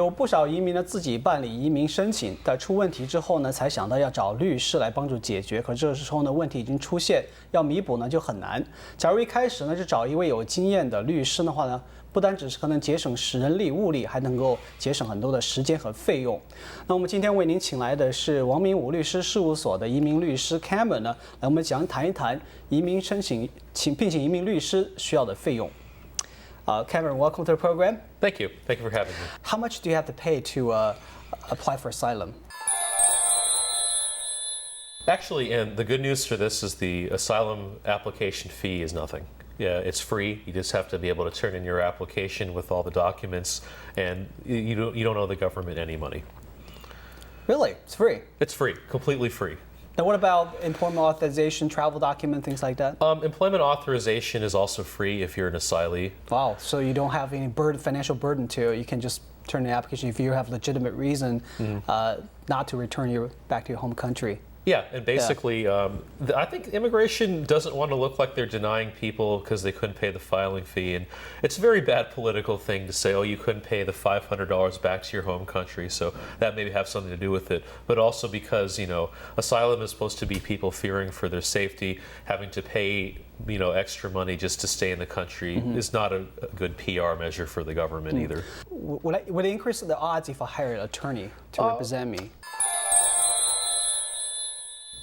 有不少移民呢自己办理移民申请，但出问题之后呢，才想到要找律师来帮助解决。可这时候呢，问题已经出现，要弥补呢就很难。假如一开始呢就找一位有经验的律师的话呢，不单只是可能节省人力物力，还能够节省很多的时间和费用。那我们今天为您请来的是王明武律师事务所的移民律师 Cameron 呢，来我们谈一谈移民申请聘请移民律师需要的费用。Cameron, welcome to the program. Thank you. Thank you for having me. How much do you have to pay to apply for asylum? Actually, and the good news for this is the asylum application fee is nothing. Yeah, it's free. You just have to be able to turn in your application with all the documents, and you don't owe the government any money. Really? It's free? It's free, completely free. Now, what about employment authorization, travel document, things like that? Employment authorization is also free if you're an asylee. Wow, so you don't have any financial burden to it. You can just turn in the application if you have legitimate reason not to return you back to your home country. Yeah, and basically, I think immigration doesn't want to look like they're denying people because they couldn't pay the filing fee. And it's a very bad political thing to say, oh, you couldn't pay the $500 back to your home country. So that may have something to do with it. But also because, asylum is supposed to be people fearing for their safety, having to pay, extra money just to stay in the country is not a good PR measure for the government either. Would it increase the odds if I hire an attorney to represent me?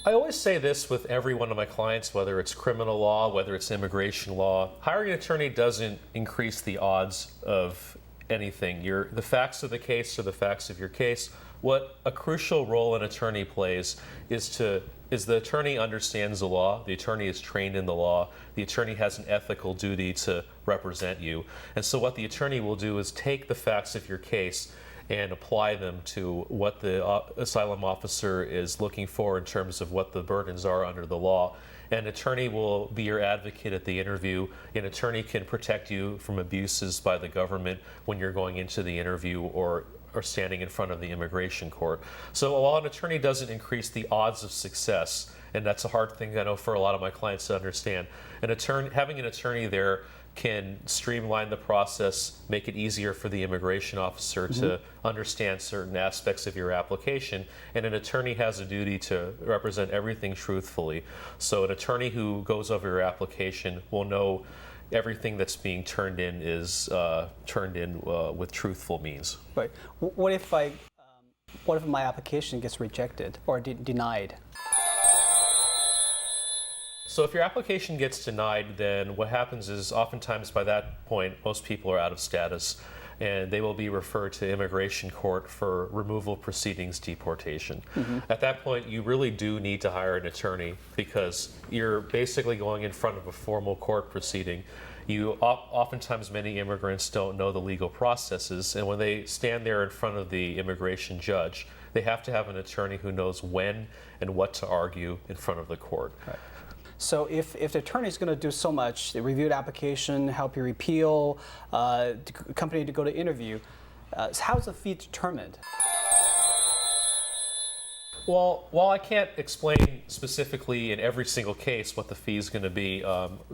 I always say this with every one of my clients, whether it's criminal law, whether it's immigration law. Hiring an attorney doesn't increase the odds of anything. The facts of the case are the facts of your case. What a crucial role an attorney plays is the attorney understands the law, the attorney is trained in the law, the attorney has an ethical duty to represent you. And so what the attorney will do is take the facts of your case and apply them to what the asylum officer is looking for in terms of what the burdens are under the law. An attorney will be your advocate at the interview. An attorney can protect you from abuses by the government when you're going into the interview or standing in front of the immigration court. So while an attorney doesn't increase the odds of success, and that's a hard thing I know for a lot of my clients to understand, having an attorney there can streamline the process, make it easier for the immigration officer to understand certain aspects of your application, and an attorney has a duty to represent everything truthfully. So an attorney who goes over your application will know everything that's being turned in is turned in with truthful means. Right. What if my application gets rejected or denied? So if your application gets denied, then what happens is oftentimes by that point, most people are out of status and they will be referred to immigration court for removal proceedings, deportation. At that point, you really do need to hire an attorney because you're basically going in front of a formal court proceeding. Oftentimes many immigrants don't know the legal processes, and when they stand there in front of the immigration judge, they have to have an attorney who knows when and what to argue in front of the court. Right. So if the attorney is going to do so much, they review the application, help you repeal, the company to go to interview, how's the fee determined? Well, while I can't explain specifically in every single case what the fee is going to be,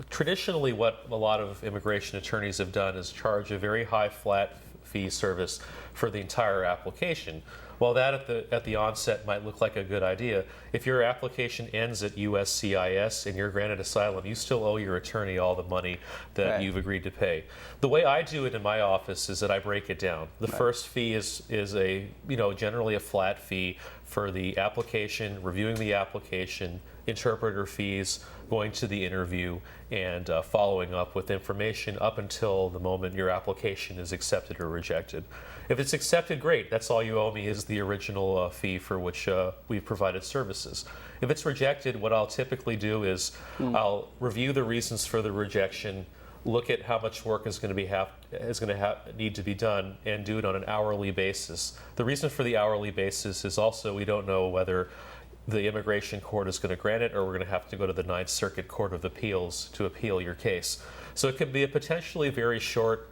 traditionally what a lot of immigration attorneys have done is charge a very high flat fee service for the entire application. While that at the onset might look like a good idea, if your application ends at USCIS and you're granted asylum, you still owe your attorney all the money that you've agreed to pay. The way I do it in my office is that I break it down. The first fee is generally a flat fee for the application, reviewing the application, interpreter fees, going to the interview, and following up with information up until the moment your application is accepted or rejected. If it's accepted, great. That's all you owe me is the original fee for which we've provided services. If it's rejected, what I'll typically do is I'll review the reasons for the rejection, look at how much work is going to need to be done, and do it on an hourly basis. The reason for the hourly basis is also we don't know whether the immigration court is going to grant it or we're going to have to go to the Ninth Circuit Court of Appeals to appeal your case. So it could be a potentially very short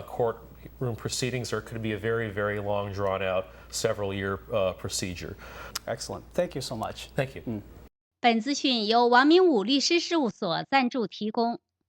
courtroom proceedings, or it could be a very, very long, drawn-out, several-year procedure. Excellent. Thank you so much. Thank you. 本资讯由王明武律师事务所赞助提供。